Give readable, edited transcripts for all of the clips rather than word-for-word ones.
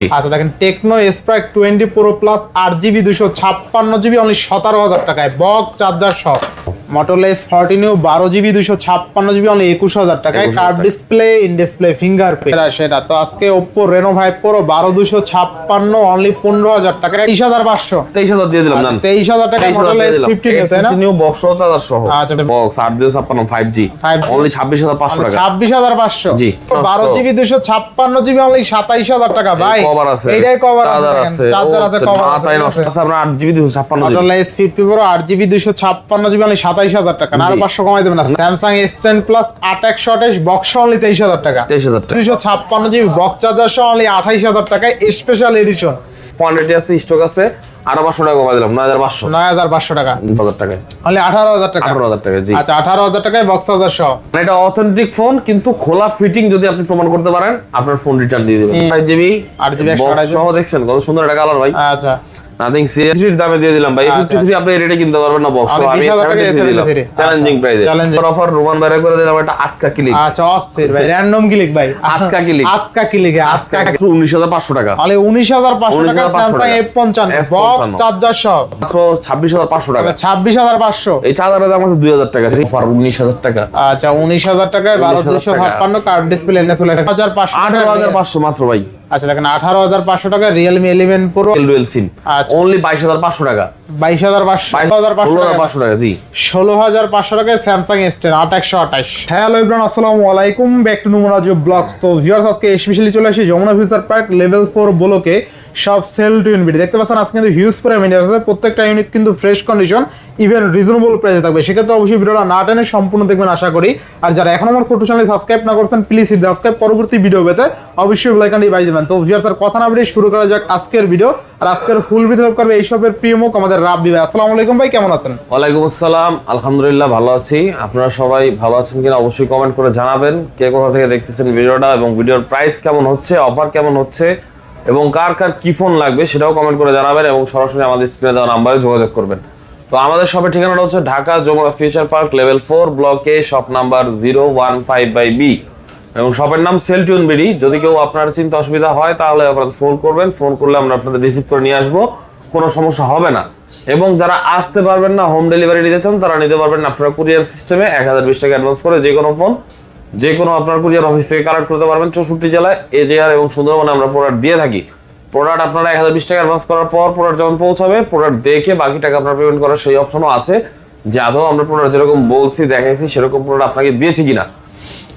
আচ্ছা দেখেন Tecno Spark 20 pro plus 8GB 256GB only 17,000 টাকায় বক্স চার্জার সহ। Motorola S40 Neo 12GB 256GB only 21,000 টাকায় curve display in display fingerprint সেটা। তো আজকে Oppo Reno 5 Pro 12,256 অনলি 15,000 টাকায় 23,500 23,000 দিয়ে দিলাম। 23,000 টাকা Motorola S50 Neo box charger সহ। আচ্ছা বক্স 8,256 5G অনলি 26,500 টাকা। 26,500 জি 12GB 256GB অনলি 27,000 টাকা ভাই। কভার আছে, এইটাই কভার চার্জার আছে, চার্জার আছে, কভার মাথায় নষ্ট আছে। আমরা 8GB 256GB Motorola S50 Pro 8GB 256GB only 27,000 টাকা। আর 500 কমাই দেবেন না। Samsung S10 Plus 8/128 box only 23,000 টাকা। 23,000 টাকা 256GB বক্স চার্জার সহ অনলি 28,000 টাকায় স্পেশাল এডিশন। কোয়ান্টিটি আছে, স্টক আছে, আরো 500 টাকা কমাই দিলাম 9,500 টাকা 1000 টাকায় অনলি 18,000 টাকা। 18,000 টাকা জি। আচ্ছা 18,000 টাকায় বক্স চার্জার সহ। মানে এটা অথেন্টিক ফোন, কিন্তু খোলা ফিটিং যদি আপনি প্রমাণ করতে পারেন আপনার ফোন রিটার্ন দিয়ে দিবেন। 5GB 8GB বক্স সহ দেখছেন কত সুন্দর একটা কালার ভাই। আচ্ছা নাথিং সিএস3 দামে দিয়ে দিলাম ভাই। 53 আপনি রেটে কিনতে পারবেন না বক্স, আমি 73 দিলাম চ্যালেঞ্জিং প্রাইসে। অফার রোমান বাইরে করে দিলাম একটা আটকা ক্লিক। আচ্ছা অস্থির ভাই, র্যান্ডম ক্লিক ভাই, আটকা ক্লিক, আটকা ক্লিক, আটকা 19,500 টাকা আলে 19,500 টাকা Samsung F55 বক্স চার্জার সহ মাত্র 26,500 টাকা। 26,500 এই চার্জারের দাম আছে 2,000 টাকা, অফার 19,000 টাকা। আচ্ছা 19,000 টাকায় 12,256 কার্ভ ডিসপ্লে এনে চলে 18,500 মাত্র ভাই। আচ্ছা দেখেন 18,500 টাকা Realme 11 Pro dual SIM only 22,500 টাকা। 22,500 টাকা জি। 16,500 টাকায় Samsung S10 8/128। হ্যালো এভরিওয়ান, আসসালামু আলাইকুম, ব্যাক টু নুমরাজু ব্লগস। তো ভিউয়ার্স আজকে স্পেশালি চলে আসি যমুনা ফিউচার পার্ক লেভেল 4 ব্লকে সব সেল টু ইউনিট। দেখতে পাচ্ছেন আজকে কিন্তু হিউজ পরিমাণে আছে, প্রত্যেকটা ইউনিট কিন্তু ফ্রেশ কন্ডিশন, ইভেন রিজনেবল প্রাইসে থাকবে। সেক্ষেত্রে অবশ্যই ভিডিওটা না টেনে সম্পূর্ণ দেখবেন আশা করি। আর যারা এখন আমার ছোট চ্যানেল সাবস্ক্রাইব না করছেন প্লিজ হিট সাবস্ক্রাইব, পরবর্তী ভিডিও পেতে অবশ্যই বেল আইকনটি বাজিয়ে দেবেন। তো ভিউয়ার্স আর কথা না বেরিয়ে শুরু করা যাক আজকের ভিডিও। আর আজকের ফুল ভিডিও করবে এই সবের প্রিয় মুখ আমাদের রাব্বি ভাই। আসসালামু আলাইকুম ভাই, কেমন আছেন? ওয়ালাইকুম আসসালাম, আলহামদুলিল্লাহ ভালো আছি। আপনারা সবাই ভালো আছেন কিনা অবশ্যই কমেন্ট করে জানাবেন। কে কোথা থেকে দেখতেছেন ভিডিওটা এবং ভিডিওর প্রাইস কেমন হচ্ছে, অফার কেমন হচ্ছে এবং কার কার কি ফোন লাগবে সেটাও কমেন্ট করে জানাবেন এবং সরাসরি আমাদের স্ক্রিনে দেওয়া নাম্বারে যোগাযোগ করবেন। তো আমাদের শপের ঠিকানাটা হচ্ছে Dhaka Jamuna future park level 4 ব্লকে, শপ নাম্বার 015/B এবং শপের নাম সেল টু ইউনিট। যদি কেউ আপনার চিন্তা অসুবিধা হয় তাহলে আপনারা ফোন করবেন, ফোন করলে আমরা আপনাদের রিসিভ করে নিয়ে আসবো, কোনো সমস্যা হবে না। এবং যারা আসতে পারবেন না, হোম ডেলিভারি নিতে চান, তারা নিতে পারবেন আপনারা কুরিয়ার সিস্টেমে 1020 টাকা অ্যাডভান্স করে যে কোনো ফোন যে কোনো আপনার কুরিয়ার অফিস থেকে কালেক্ট করতে পারবেন। 64 জেলায় এজেআর এবং সুন্দরবনে আমরা প্রোডাক্ট দিয়ে থাকি। প্রোডাক্ট আপনারা 1020 টাকা অ্যাডভান্স করার পর প্রোডাক্ট যখন পৌঁছাবে, প্রোডাক্ট দেখে বাকি টাকা আপনারা পেমেন্ট করার সেই অপশনও আছে, যে আদৌ আমরা প্রোডাক্ট যেরকম বলছি দেখাইছি সেরকম প্রোডাক্ট আপনাকে দিয়েছি কিনা।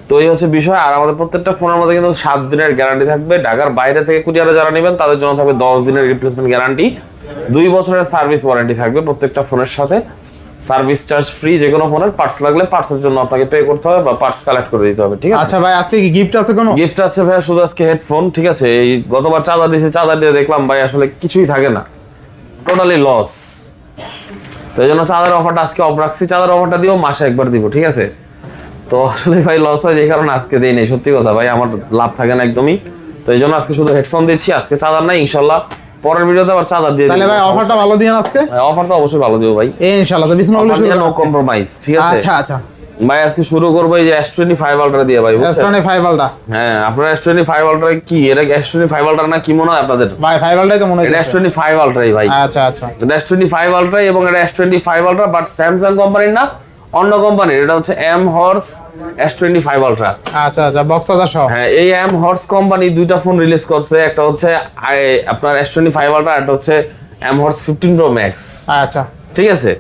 তো এই হচ্ছে বিষয়। আর আমাদের প্রত্যেকটা ফোনের মধ্যে কিন্তু 7 দিনের গ্যারান্টি থাকবে। ঢাকার বাইরে থেকে কুরিয়ারে যারা নেবেন তাদের জন্য থাকবে 10 দিনের রিপ্লেসমেন্ট গ্যারান্টি, 2 বছরের সার্ভিস ওয়ারেন্টি থাকবে প্রত্যেকটা ফোনের সাথে। সার্ভিস চার্জ ফ্রি, যে কোনো ফোনের পার্টস লাগলে পার্টসের জন্য আপনাকে পে করতে হবে বা পার্টস কালেক্ট করে দিতে হবে, ঠিক আছে? আচ্ছা ভাই আজকে কি গিফট আছে? কোনো গিফট আছে ভাই, শুধু আজকে হেডফোন, ঠিক আছে? এই গতবার চার্জার দিয়েছি, চার্জার দিয়ে দেখলাম ভাই আসলে কিছুই থাকে না, টোটালি লস। তো এই জন্য চার্জার অফারটা আজকে অফ রাখছি। চার্জার অফারটা দিও মাসে একবার দিব, ঠিক আছে? তো আসলে ভাই লস হয় যে কারণে আজকে দেই নাই, সত্যি কথা ভাই, আমার লাভ থাকে না একদমই। তো এই জন্য আজকে শুধু হেডফোন দিচ্ছি, আজকে চার্জার নাই। ইনশাআল্লাহ পরের ভিডিওতে আবার চার্জার দিয়ে দিই। তাহলে ভাই অফারটা ভালো দিয়েন আজকে। ভাই অফারটা অবশ্যই ভালো দিও ভাই ইনশাআল্লাহ। তো বিসমিল্লাহ শুরু নো কম্প্রোমাইজ, ঠিক আছে? আচ্ছা আচ্ছা ভাই আজকে শুরু করব এই যে S25 আলট্রা দিয়ে ভাই, বুঝছেন? S25 আলট্রা, হ্যাঁ আপনারা S25 আলট্রা কি, এটা S25 আলট্রা না কি মনে হয় আপনাদের? ভাই 5 আলট্রাই তো মনে হয়। এটা S25 আলট্রাই ভাই। আচ্ছা আচ্ছা, এটা S25 আলট্রাই এবং এটা S25 আলট্রা, বাট স্যামসাং কোম্পানির না, অন্য কোম্পানির। এটা হচ্ছে এম হর্স S25 আলট্রা। আচ্ছা আচ্ছা, বক্স চার্জার সহ। হ্যাঁ এই এম হর্স কোম্পানি দুইটা ফোন রিলিজ করছে, একটা হচ্ছে আপনার S25 আলট্রা, একটা হচ্ছে এম হর্স 15 Pro Max। আচ্ছা ঠিক আছে,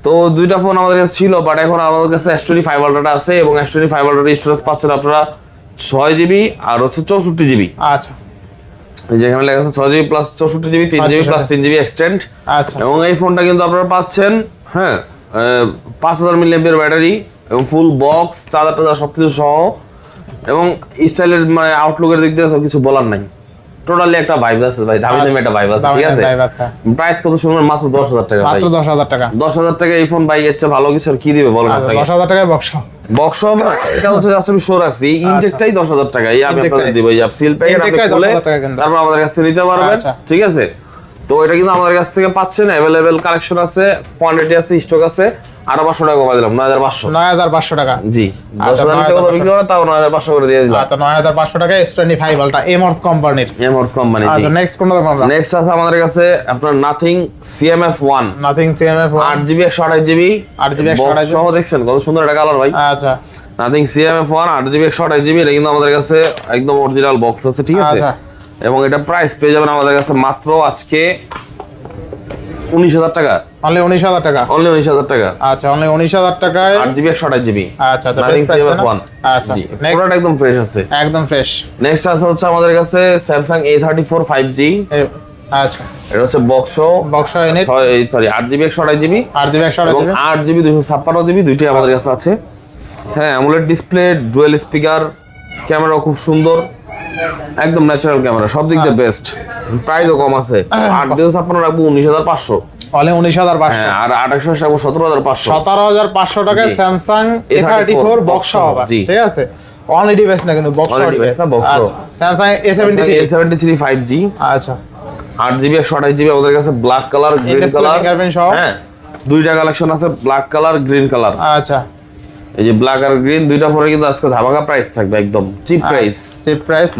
তো দুইটা ফোন আমাদের কাছে ছিল, বাট এখন আমাদের কাছে S25 আলট্রাটা আছে এবং S25 আলট্রার স্টোরেজ পাচ্ছেন আপনারা 6GB আর হচ্ছে 64GB। আচ্ছা, যেখানে লেখা আছে 6GB plus 64GB, 3GB plus 3GB extend. আচ্ছা, এবং এই ফোনটা কিন্তু আপনারা পাচ্ছেন, হ্যাঁ 5000 mAh ব্যাটারি এবং ফুল বক্স, চার্জার সবকিছু সহ, এবং স্টাইলের মানে আউটলুকের দিক দিয়ে তো কিছু বলার নাই। টোটালি একটা ভাইব আছে ভাই, দামি দামি একটা ভাইব আছে, ঠিক আছে? প্রাইস কত শুনবেন? মাত্র 10,000 টাকা ভাই। মাত্র 10,000 টাকা। 10,000 টাকা এই ফোন ভাই, এর চেয়ে ভালো কিছু আর কি দিবে বলেন আপনাকে? 10,000 টাকায় বক্স। বক্স এটা হচ্ছে জাস্ট আমি শো রাখছি, এই ইনটেকটাই 10,000 টাকা। এই আমি আপনাদের দিব, এই সিল প্যাকেট আপনি খুলে তারপর আমাদের কাছে নিতে পারবেন, ঠিক আছে? তো এটা কিন্তু আমাদের কাছ থেকে পাচ্ছেন, অ্যাভেলেবেল কালেকশন আছে, কোয়ান্টিটি আছে, স্টক আছে। আরো 500 টাকা কমাই দিলাম, 9500 টাকা। জি, 10,000 টাকা তো বিক্রি করে, তাও 9500 করে দিয়ে দিলাম। আচ্ছা 9500 টাকা S25 আলট্রা এমআরস কোম্পানির। এমআরস কোম্পানি। আচ্ছা নেক্সট কোনটা দেখব আমরা? নেক্সট আছে আমাদের কাছে আপনার nothing CMF1। Nothing CMF1 8GB 128GB 8GB box সহ দেখছেন কত সুন্দর একটা কালার ভাই। আচ্ছা নাথিং CMF1 8GB 128GB, এটা কিন্তু আমাদের কাছে একদম অরিজিনাল বক্স আছে, ঠিক আছে। আচ্ছা। এবং এটা প্রাইস পেয়ে যাবেন আমাদের কাছে মাত্র আজকে 19,000 টাকা। অনলি 19,000 টাকা। অনলি 19,000 টাকা। আচ্ছা অনলি 19,000 টাকায় 8GB 128GB। আচ্ছা আচ্ছা নাথিং CMF1। আচ্ছা জি, পুরোটা একদম ফ্রেশ আছে, একদম ফ্রেশ। নেক্সট আছে হচ্ছে আমাদের কাছে Samsung A34 5G। আচ্ছা এটা হচ্ছে box unit 8GB 128GB 8GB এবং 8GB 256GB দুইটাই আমাদের কাছে আছে। হ্যাঁ, অ্যামোলেড ডিসপ্লে, ডুয়েল স্পিকার, ক্যামেরাও খুব সুন্দর, একদম ন্যাচারাল ক্যামেরা, সব দিক দিয়ে বেস্ট। প্রাইসও কম আছে, 8/56 রাখবো 19,500। অনলি 19,500। হ্যাঁ, আর 28 রাখবো 17,500। 17,500 টাকায় স্যামসাং A34 বক্স সহ, ঠিক আছে। অনলি ডিভাইস না কিন্তু বক্স সহ ডিভাইস না, বক্স সহ। Samsung A73 5G। আচ্ছা 8GB 128GB আমাদের কাছে ব্ল্যাক কালার, গ্রিন কালার। হ্যাঁ, দুইটা কালেকশন আছে, ব্ল্যাক কালার, গ্রিন কালার। আচ্ছা এই যে ব্ল্যাক আর গ্রিন দুইটা পরে কিন্তু আজকে ধামাকা প্রাইস থাকবে, একদম চিপ প্রাইস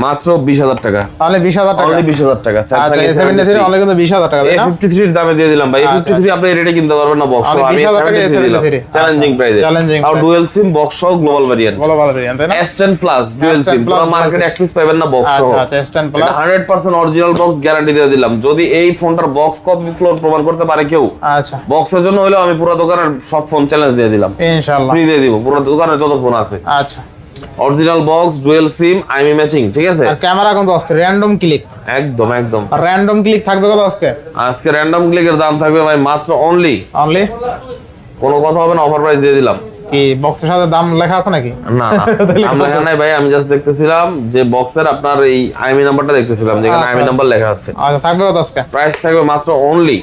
মাত্র 20,000 টাকা। তাহলে 20,000 টাকা, অনলি 20,000 টাকা। আচ্ছা A73 অনলি কিন্তু 20,000 টাকা, তাই না? A53 এর দামে দিয়ে দিলাম ভাই। A53 আপনি রেটে কিনতে পারবেন না বক্স, আমি 73 দিলাম চ্যালেঞ্জিং প্রাইসে। আর ডুয়াল সিম বক্স সহ গ্লোবাল ভেরিয়েন্ট, তাই না? S10 প্লাস ডুয়াল সিম, পুরো মার্কেটে এক পিস পাবেন না বক্স সহ। আচ্ছা S10 plus 100% original box guarantee দিয়ে দিলাম। যদি এই ফোনটার বক্স কপি ক্লোন প্রমাণ করতে পারে কেউ, আচ্ছা বক্সের জন্য হলেও আমি পুরো দোকানের সব ফোন চ্যালেঞ্জ দিয়ে দিলাম, ইনশাআল্লাহ ফ্রি দিয়ে দিব। পুরো দোকানের যত ফোন আছে, আচ্ছা অরিজিনাল বক্স, ডুয়াল সিম, আইমি ম্যাচিং, ঠিক আছে। আর ক্যামেরা কোন আসছে? র‍্যান্ডম ক্লিক, একদম একদম র‍্যান্ডম ক্লিক থাকবে কত আজকে? আজকে র‍্যান্ডম ক্লিকের দাম থাকবে ভাই মাত্র অনলি কোনো কথা হবে না, অফার প্রাইস দিয়ে দিলাম। কি বক্সের সাথে দাম লেখা আছে নাকি? না দাম লেখা নাই ভাই, আমি জাস্ট দেখতেছিলাম যে বক্সের আপনার এই আইমি নাম্বারটা দেখতেছিলাম, যেখানে আইমি নাম্বার লেখা আছে। আচ্ছা থাকবে কত আজকে? প্রাইস থাকবে মাত্র অনলি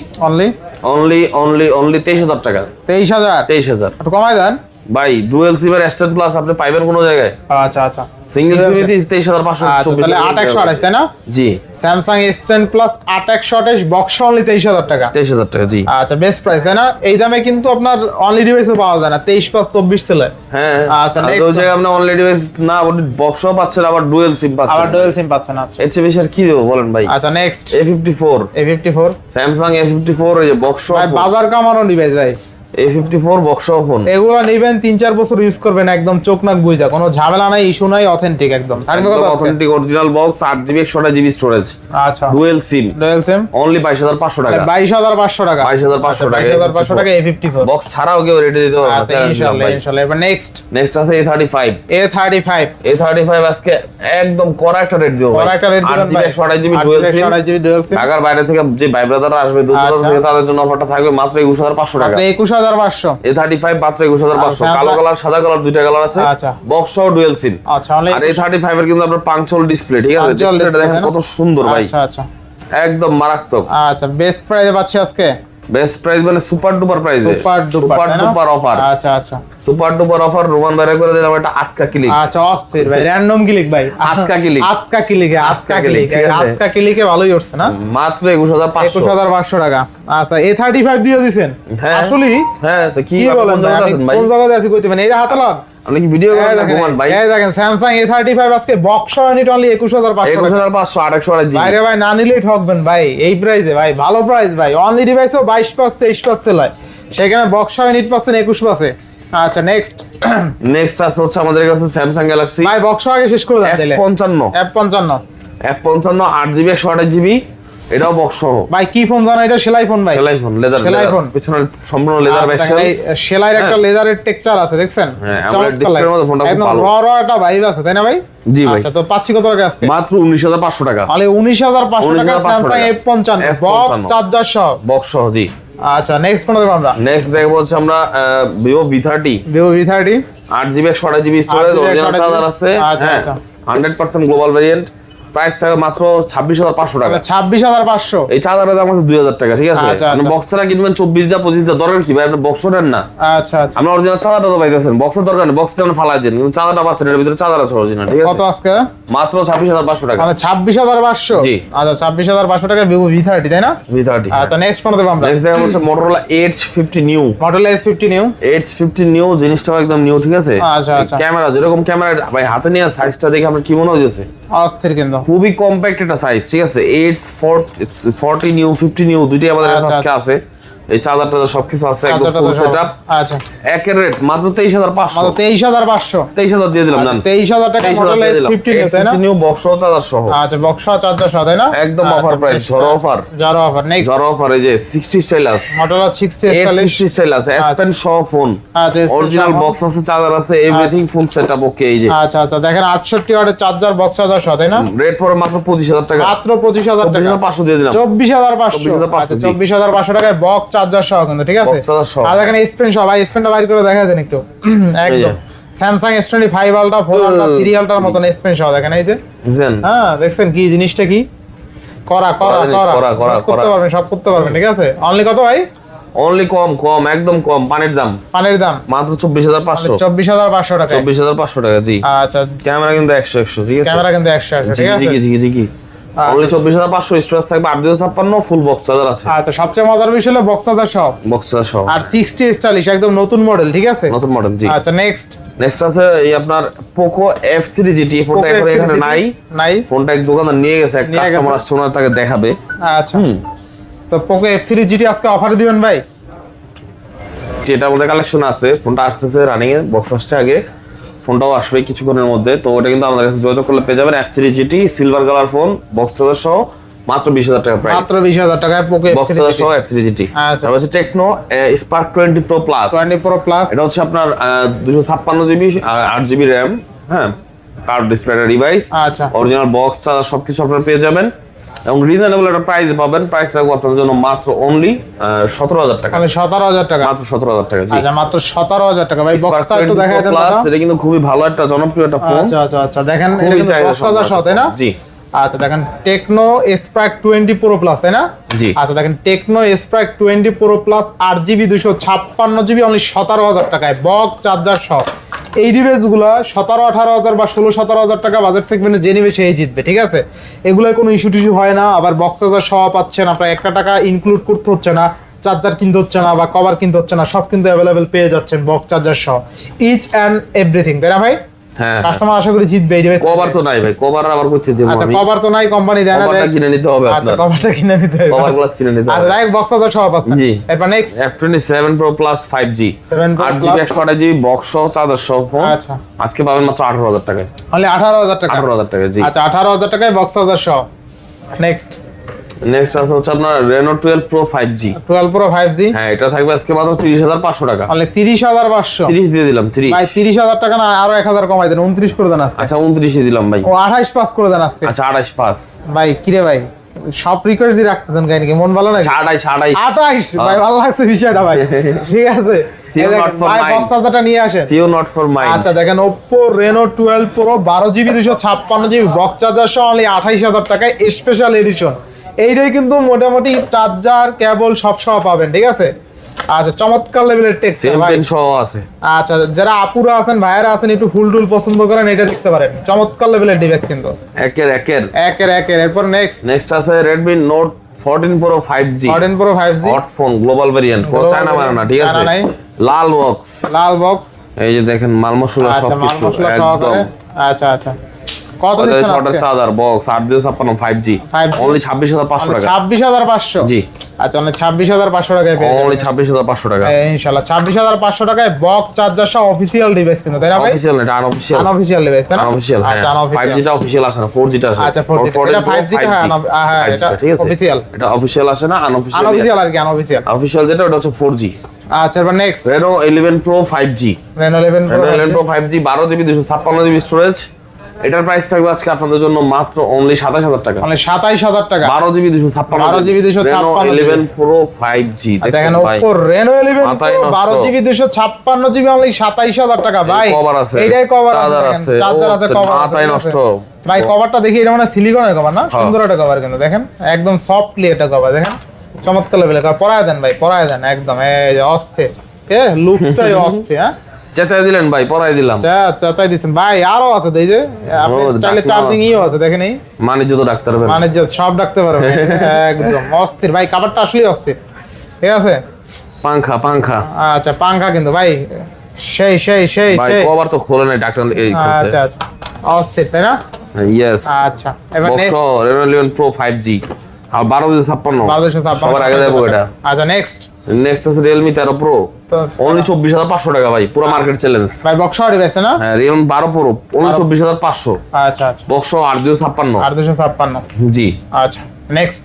23,000 টাকা। 23,000 একটু কমাই দেন ভাই। ডুয়াল সিমের S10 প্লাস আপনি পাইবেন কোন জায়গায়? আচ্ছা আচ্ছা সিঙ্গেল সিমে 23,524 তাহলে 8,128, তাই না? জি, Samsung S10 plus 8,128 box only 23,000 টাকা। 23,000 টাকা, জি। আচ্ছা বেস্ট প্রাইস, তাই না? এই দামে কিন্তু আপনার অনলি ডিভাইসও পাওয়া যায় না, 23 প্লাস 24 চলে। হ্যাঁ আচ্ছা ওই জায়গায় আপনি অনলি ডিভাইস না, বক্সও পাচ্ছেন, আবার ডুয়াল সিম পাচ্ছেন, আবার ডুয়াল সিম পাচ্ছেন। আচ্ছা এর চেয়ে বেশি আর কি দেবো বলেন ভাই। আচ্ছা নেক্সট A54 স্যামসাং A54, এই যে বক্স ভাই বাজার কামানো ডিভাইস ভাই। A54 বক্স ফোন, এগুলো নেবেন 3-4 বছর ইউজ করবেন, একদম চোখ নাক বুঝা, কোনো ঝামেলা নাই, ইস্যু নাই, অথেন্টিক একদম। থাকবে কত? Authentic original box, 8GB 128GB storage, আচ্ছা ডুয়াল সিম অনলি 22,500 টাকা। 22,500 টাকা, 22,500 টাকা, 22,500 টাকা A54 বক্স ছাড়াও কেউ রেটে দিতে পারবে। আচ্ছা ইনশাআল্লাহ। এবার নেক্সট আছে A35 আজকে একদম কড়া একটা রেট দিব ভাই। 8GB 128GB dual SIM. ঢাকার বাইরে থেকে যে ভাই ব্রাদাররা আসবে দূর থেকে, তাদের জন্য অফারটা থাকবে মাত্র 21,500 টাকা। 21,500 A35 মাত্র 21,500। কালো কালার, সাদা কালার, দুইটা কালার আছে। আচ্ছা বক্স সহ ডুয়াল সিম। আচ্ছা আর A35 এর কিন্তু আপনার পাঞ্চল ডিসপ্লে, ঠিক আছে। ডিসপ্লেটা দেখেন কত সুন্দর ভাই, আচ্ছা আচ্ছা একদম মারাত্মক। আচ্ছা বেস্ট প্রাইসে পাচ্ছি আজকে। বেস্ট প্রাইস মানে সুপার ডুপার প্রাইসে, সুপার ডুপার অফার। আচ্ছা আচ্ছা সুপার ডুপার অফার। রোমান বাইরে করে দিলাম একটা আটকা ক্লিক। আচ্ছা অস্থির ভাই, র‍্যান্ডম ক্লিক ভাই, আটকা ক্লিকে ভালোই উঠছে না? মাত্র 21,500 টাকা। আচ্ছা A35 দিয়ে দিবেন আসলে? হ্যাঁ তো কি বলেন ভাই, কোন জায়গায় আছি কইতে মানে এটা হাতে লাগ আপনি কি ভিডিও করেন না ঘুমান ভাই? এই দেখেন স্যামসাং A35 আজকে বক্স ইউনিট অনলি 21,500 21,500 বাইরে ভাই না নিলেই ঠকবেন ভাই এই প্রাইসে ভাই, ভালো প্রাইস ভাই। অনলি ডিভাইসও 22-23 সেল হয়, সেখানে বক্স ইউনিট পাচ্ছেন 21 আচ্ছা নেক্সট আছে হচ্ছে আমাদের কাছে স্যামসাং গ্যালাক্সি ভাই বক্স আগে শেষ করে দেন তাহলে। F55 8GB 128GB, এটাও বক্স সহ ভাই। কি ফোন জানো এটা? সেলাই ফোন ভাই, সেলাই ফোন, লেদার ফোন, পিছনে সম্পূর্ণ লেদার ভার্সন। সেলাইয়ের একটা লেদারের টেক্সচার আছে দেখছেন? হ্যাঁ আমাদের ডিসপ্লের মধ্যে ফোনটা খুব ভালো, বড় একটা ভাইব আছে, তাই না ভাই? জি ভাই। আচ্ছা তো পাচ্ছি কত টাকা আজকে? মাত্র 19,500 টাকা। তাহলে 19,500 টাকা স্যামসাং F55 বক্স চার্জার সহ, বক্স সহ, জি। আচ্ছা নেক্সট কোন দেখব আমরা? নেক্সট দেখবো হচ্ছে আমরা Vivo V30 8GB 128GB storage, original charger আছে। আচ্ছা আচ্ছা 100% গ্লোবাল ভেরিয়েন্ট, প্রাইস থাকে মাত্র 26,500 টাকা। 26,500। এই চার্জারের দাম আছে 2,000 টাকা, ঠিক আছে? আচ্ছা, আপনি আচ্ছা। বক্সটা কিনবেন 24 দিয়ে 25 দিয়ে, দরকার কি ভাই? আপনি বক্স নেন না। আচ্ছা আচ্ছা। আপনি অরিজিনাল চার্জারটা তো পাইতেছেন, বক্সের দরকার নেই, বক্সটা আপনি ফালাই দেন, কিন্তু চার্জারটা পাচ্ছেন, এর ভিতরে চার্জার আছে অরিজিনাল, ঠিক আছে? কত আজকে? মাত্র 26,500 টাকা। মানে 26,500। জি। আচ্ছা 26,500 টাকা Vivo V30, তাই না? V30। আচ্ছা নেক্সট কোন দেব আমরা? নেক্সট দেখেন হচ্ছে Motorola Edge 50 new. Motorola S50 new. Edge 50 new জিনিসটাও একদম নিউ, ঠিক আছে? আচ্ছা, আচ্ছা। ক্যামেরা যেরকম ক্যামেরা ভাই হাতে নিয়ে সাইজটা দেখে আপনার কি মনে হচ্ছে? অস্থির কিন্তু। খুবই কম্প্যাক্ট একটা সাইজ, ঠিক আছে? Edge 40 নিউ 50 নিউ দুইটাই আমাদের কাছে আচ্ছা, আজকে আছে। এই চার্জারটা সবকিছু আছে, একদম চার্জারটা ফুল তো সব- সেটআপ। আচ্ছা। একের রেট মাত্র 23,500। মাত্র 23,500। 23,000 দিয়ে দিলাম, জান। 23,000 টাকা 23,000 Motorola দিয়ে দিলাম। S50 নিউ, তাই না? S50 নিউ বক্স সহ চার্জার সহ। আচ্ছা বক্স সহ চার্জার সহ, তাই না? একদম আচ্ছা, অফার প্রাইস, ঝড় অফার। যারা অফার নেক্সট ঝড় অফার। এই যে 60 stylus Motorola 60 S50 stylus S Pen সহ ফোন, আচ্ছা অরিজিনাল বক্স আছে, চার্জার আছে, এভরিথিং ফুল সেটআপ ওকে। এই যে আচ্ছা আচ্ছা দেখেন 68 ওয়াটের চার্জার বক্স চার্জার সহ, তাই না? রেট পড়ে মাত্র 25,000 টাকা। মাত্র 25,000 টাকা। 25,500 দিয়ে দিলাম। 24,500। 24,500 আচ্ছা জি। 24,500 টাকায় বক্স চার্জার সহ কিন্তু, ঠিক আছে? বক্স চার্জার সহ। আর দেখেন স্পেন সহ, ভাই স্পেনটা বাইর করে দেখা দেন একটু। একদম স্যামসাং S25 আলট্রা 4 আলট্রা 3 আলট্রার মতন স্পেন সহ, দেখেন এই যে। বুঝছেন? হ্যাঁ দেখছেন কি জিনিসটা কি? করা জিনিস, করা। করতে পারবেন, সব করতে পারবেন, ঠিক আছে? অনলি কত ভাই? অনলি কম একদম কম পানির দাম। পানির দাম মাত্র 24,500। 24,500 টাকা। 24,500 টাকা জি। আচ্ছা ক্যামেরা কিন্তু 100 ঠিক আছে? ক্যামেরা কিন্তু 100 জি ঠিক আছে? জি। অনলি 24,500 স্টোরেজ থাকবে, 8,256 ফুল বক্স চার্জার আছে। আচ্ছা সবচেয়ে মজার বিষয় হলো বক্স চার্জার সহ বক্স চার্জার সহ আর 60 স্টাইলিশ একদম নতুন মডেল, ঠিক আছে? নতুন মডেল জি। আচ্ছা নেক্সট নেক্সট আছে এই আপনার Poco F3 GT। ফোনটা এখন এখানে নাই, ফোনটা এক দোকানদার নিয়ে গেছে, এক নিয়ে গেছে। কাস্টমার আসছে, ওনার তাকে দেখাবে। আচ্ছা তো Poco F3 GT আজকে অফারে দিবেন ভাই? যেটা আমাদের কালেকশন আছে, ফোনটা আসতেছে রানিং এ, বক্স আসছে আগে, ফোনটাও আসবে কিছুক্ষণের মধ্যে। তো ওটা কিন্তু আমাদের কাছে যোগাযোগ করলে পেয়ে যাবেন। F3 GT silver colour phone, box charger সহ, মাত্র 20,000 টাকা প্রাইস। মাত্র 20,000 টাকায় Poco box F3 charger GT। সহ F3 GT। আচ্ছা। তারপর হচ্ছে Tecno Spark 20 Pro Plus। 20 Pro Plus। এটা হচ্ছে আপনার 256 জিবি 8 জিবি র্যাম, হ্যাঁ, কার্ভ ডিসপ্লে ডিভাইস, আচ্ছা অরিজিনাল বক্স চার্জার সবকিছু আপনারা পেয়ে যাবেন এবং রিজনেবল একটা প্রাইস পাবেন। প্রাইস রাখবো আপনাদের জন্য মাত্র অনলি 17,000 টাকা। মানে 17,000 টাকা। মাত্র 17,000 টাকা জি। আচ্ছা মাত্র 17,000 টাকা ভাই। Spark বক্সটা একটু 20 দেখাই Pro দেন Plus, দাদা। এটা কিন্তু খুবই ভালো একটা জনপ্রিয় একটা ফোন। আচ্ছা দেখেন এটা খুবই কিন্তু চাহিদা বক্স চার্জার সহ, তাই না? জি আচ্ছা দেখেন Tecno Spark 20 Pro Plus, তাই না? জি। আচ্ছা দেখেন Tecno Spark 20 Pro Plus 8GB 256GB only 17,000 টাকায় বক্স চার্জার সহ। এই ডিভাইসগুলো 17-18,000 বা 16-17,000 টাকা বাজেট সেগমেন্টে যে নিবে সেই জিতবে, ঠিক আছে? এগুলোর কোনো ইস্যু টিস্যু হয় না। আবার বক্স চার্জার সহ পাচ্ছেন, আপনার একটা টাকা ইনক্লুড করতে হচ্ছে না, চার্জার কিনতে হচ্ছে না বা কভার কিনতে হচ্ছে না, সব কিন্তু অ্যাভেলেবেল পেয়ে যাচ্ছেন বক্স চার্জার সহ, ইচ অ্যান্ড এভরিথিং, তাই না ভাই? হ্যাঁ কাস্টমার আশা করি জিতবে এই ডিভাইস। কভার তো নাই ভাই, কভার আবার করতে দেব আচ্ছা আমি। কভার তো নাই, কোম্পানি দেয় না। কভারটা কিনে নিতে হবে আচ্ছা আপনার। কভারটা কিনে নিতে হবে, কভার গ্লাস কিনে নিতে আর হবে। ডাইরেক্ট বক্স চার্জার সহ পাচ্ছেন। জি। এরপর next F27 Pro Plus 5G 7 Pro 8GB Plus। 128GB box সহ চার্জার সহ ফোন। আচ্ছা আজকে পাবেন মাত্র 18,000 টাকায়। অনলি 18,000 টাকা। 18,000 টাকা জি। আচ্ছা 18,000 টাকায় বক্স চার্জার সহ। নেক্সট নেক্সট আছে হচ্ছে আপনার Reno 12 Pro 5G। 12 Pro 5G হ্যাঁ এটা থাকবে আজকে মাত্র 30,500 টাকা। অনলি 30,500। 30 দিয়ে দিলাম 30। ভাই 30,000 টাকা না, আরো 1,000 কমাই দেন, 29 করে দেন আজকে। আচ্ছা 29 এ দিলাম ভাই। ও 28 পাস করে দেন আজকে। আচ্ছা 28 পাস। ভাই কিরে ভাই সব রিকোয়েস্ট দিয়ে রাখতেছেন কাহিনী কি মন ভালো নাকি? 28 28 ভাই ভালো লাগছে বিষয়টা ভাই। ঠিক আছে See you not for ভাই mine. বক্স চার্জারটা নিয়ে আসেন। See you not for mine। আচ্ছা দেখেন Oppo Reno 12 Pro 12GB 256GB box charger সহ অনলি 28,000 টাকায় স্পেশাল এডিশন। এইটাই কিন্তু মোটামুটি চার্জার কেবল সব সহ পাবেন, ঠিক আছে? আচ্ছা চমৎকার লেভেলের টেক্সচার সেম ভাই। পেন সহ আছে। আচ্ছা যারা আপুরা আছেন ভাইয়ারা আছেন একটু ফুল টুল পছন্দ করেন এটা দেখতে পারেন, চমৎকার লেভেলের ডিভাইস কিন্তু একের একের। এরপর নেক্সট আছে Redmi Note 14 Pro 5G 14 Pro 5G hot phone global variant, কোনো চায়না মানে না, ঠিক আছে? চায়না নাই। লাল বক্স, লাল বক্স। এই যে দেখেন মাল মশলা আচ্ছা মাল সবকিছু মশলা একদম। সহকারে। আচ্ছা কত দিচ্ছেন শর্টার আজকে? Charger box 8,256 5G 5G only 26,500 টাকা। 26,500 জি আচ্ছা অনলি 26,500 টাকায় পেয়ে অনলি 26,500 টাকা। ইনশাআল্লাহ 26,500 টাকায় বক্স চার্জার সহ অফিশিয়াল ডিভাইস কিন্তু, তাই না ভাই? অফিশিয়াল এটা আনঅফিশিয়াল। আনঅফিশিয়াল ডিভাইস তাই না? আনঅফিশিয়াল হ্যাঁ। আচ্ছা আনঅফিশিয়াল। 5G টা অফিশিয়াল আসে না, 4G টা আসে। আচ্ছা 4G এটা 5G টা হ্যাঁ এটা ঠিক আছে অফিশিয়াল। এটা অফিশিয়াল আসে না, আনঅফিশিয়াল। আনঅফিশিয়াল আর কি আনঅফিশিয়াল। অফিশিয়াল যেটা ওটা হচ্ছে 4G। আচ্ছা এবার next Reno 11 Pro 5G Reno 11 Pro 11 Pro 5G 12GB 256GB storage এটার প্রাইস থাকবে আজকে আপনাদের জন্য মাত্র অনলি 27000 টাকা, মানে 27000 টাকা, 12GB 256 12GB 256 11 Pro 5G। দেখেন Oppo Reno 11 Pro 12GB 256GB only 27000 টাকা ভাই। কভার আছে, এইটাই কভার চার্জার আছে, চার্জার আছে, কভার আছে, মাথায় নষ্ট ভাই। কভারটা দেখি এটা মানে সিলিকনের কভার না, সুন্দর একটা কভার কিন্তু দেখেন একদম সফটলি এটা কভার দেখেন, চমৎকার লেভেলের কভার। পরায় দেন ভাই, পরায় দেন একদম, এই যে অস্থির, লুকটাই অস্থির। হ্যাঁ চেতাই দিলেন ভাই, পরাই দিলাম, আচ্ছা তাই দিছেন ভাই। আরো আছে এই যে আপনি চাইলে চার্জিং ইও আছে দেখেন, এই বাণিজ্য তো ডাক্তার হবে, বাণিজ্য সব ডাকতে পারবেন একদম অস্থির ভাই। কভারটা আসলেই অস্থির, ঠিক আছে। পাংখা আচ্ছা পাংখা কিন্তু ভাই সেই সেই সেই ভাই, কভার তো খোলে নাই ডাক্তার এই খুলছে। আচ্ছা অস্থির তাই না? ইয়েস। আচ্ছা এবার বক্স Reno 11 Pro 5G আর 1256 1256 সবার আগে দেবো এটা। আচ্ছা নেক্সট আছে Realme 13 Pro অনলি 24500 টাকা ভাই, পুরো মার্কেট চ্যালেঞ্জ ভাই। বক্স ডিভাইস না? হ্যাঁ Realme 12 Pro অনলি 24500। আচ্ছা বক্স 8256 8256 জি। আচ্ছা নেক্সট।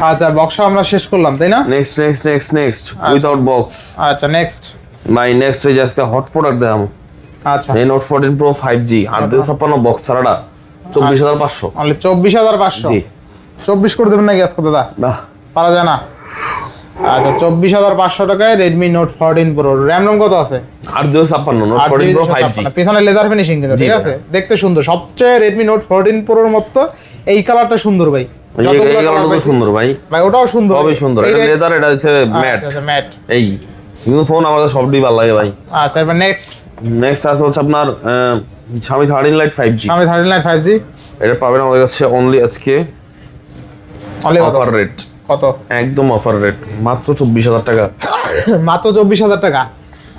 আচ্ছা বক্স আমরা শেষ করলাম তাই না? Next without box. আচ্ছা নেক্সট ভাই নেক্সট এই যে আজকে হট প্রোডাক্ট দেখাম। আচ্ছা এই Note 14 Pro 5G 8256 box ছাড়াটা 24500 only 24500 জি। 24 করে দেবেন নাকি আজকে দাদা? না পারা যায় না। আচ্ছা 24500 টাকায় Redmi Note 14 Pro, RAM ROM কত আছে? 8256 Note 14 Pro 5G। পিছনে লেদার ফিনিশিং কিন্তু, ঠিক আছে, দেখতে সুন্দর। সবচেয়ে Redmi Note 14 Pro এর মতো এই কালারটা সুন্দর ভাই। এই কালারটা তো সুন্দর ভাই, ওটাও সুন্দর, সবই সুন্দর। এটা লেদার, এটা হচ্ছে ম্যাট। আচ্ছা ম্যাট। এই কিন্তু ফোন আমাদের সবই ভালো লাগে ভাই। আচ্ছা এবার নেক্সট আছে হচ্ছে আপনার Xiaomi 13 Lite 5G। Xiaomi 13 Lite 5G এটা পাবেন আমাদের কাছে অনলি আজকে অফার রেট। কত? একদম অফার রেট, মাত্র 24000 টাকা। মাত্র 24000 টাকা।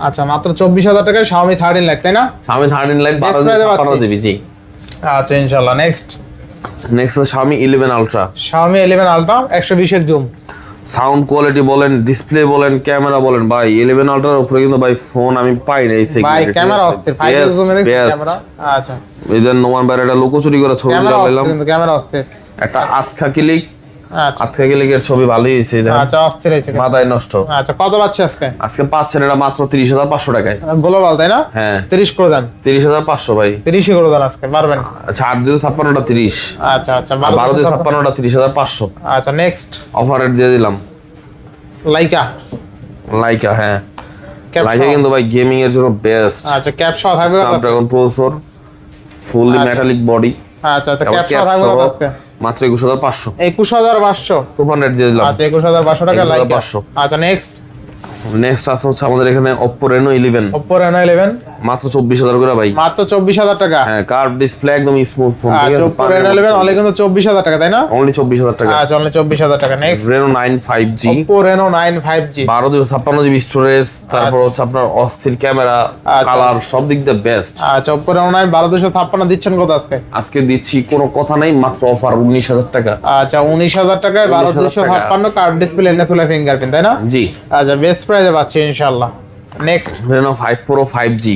আচ্ছা মাত্র 24000 টাকায় Xiaomi 13 Lite তাই না? Xiaomi 13 Lite 12GB জি। আচ্ছা ইনশাআল্লাহ নেক্সট আছে Xiaomi 11 Ultra। Xiaomi 11 Ultra 120 এর জুম, সাউন্ড কোয়ালিটি বলেন, ডিসপ্লে বলেন, ক্যামেরা বলেন ভাই 11 Ultraর উপরে কিন্তু ভাই ফোন আমি পাই না এই সেগমেন্টে। ভাই ক্যামেরা অস্থির, 5 জুমে দেখছেন ক্যামেরা। আচ্ছা এদের নোমান বাইরে একটা লুকোচুরি করে ছবি দিলাম, কিন্তু ক্যামেরা অস্থির। একটা আতখা ক্লিক, আচ্ছা আতখা ক্লিকের ছবি ভালোই হয়েছে। আচ্ছা অস্থির হয়েছে, মাথায় নষ্ট। আচ্ছা কত পাচ্ছি আজকে পাচ্ছেন এটা মাত্র 30500 টাকায় গ্লোবাল তাই না? হ্যাঁ 30 করে দেন, 30500 ভাই। 30 করে দেন আজকে, পারবেন? আচ্ছা 8256টা 30। আচ্ছা 1256টা 30500। আচ্ছা নেক্সট অফার রেট দিয়ে দিলাম। লাইকা হ্যাঁ লাইকা কিন্তু ভাই গেমিং এর জন্য বেস্ট। আচ্ছা ক্যাপশন থাকবে Snapdragon processor, fully metallic body. আচ্ছা ক্যাপশন থাকবে আজকে মাত্র 21500। 21500 তুফান রেট দিয়ে দিলাম। আচ্ছা 21500 টাকা লাইকা। 21500। আচ্ছা নেক্সট আছে হচ্ছে আমাদের এখানে Oppo Reno 11। Oppo Reno 11 মাত্র 24000 করে ভাই, মাত্র 24000 টাকা। হ্যাঁ কার্ভ ডিসপ্লে একদম স্মুথ ফোন। আচ্ছা Oppo Reno 11 অনলি কিন্তু 24000 টাকা তাই না? অনলি 24000 টাকা। আচ্ছা অনলি 24000 টাকা। Next Reno 9 5G। Oppo Reno 9 5G 1256GB storage, তারপর হচ্ছে আপনার অস্থির ক্যামেরা, কালার সব দিক দিয়ে বেস্ট। আচ্ছা Oppo Reno 9 12256 দিচ্ছেন কত আজকে দিচ্ছি কোনো কথা নাই, মাত্র অফার 19000 টাকা। আচ্ছা 19000 টাকায় 12256 কার্ড ডিসপ্লে এনএসএল ফিঙ্গারপ্রিন্ট তাই না? জি। আচ্ছা বেস্ট প্রাইসে পাচ্ছি ইনশাআল্লাহ। Next Reno 5 Pro 5G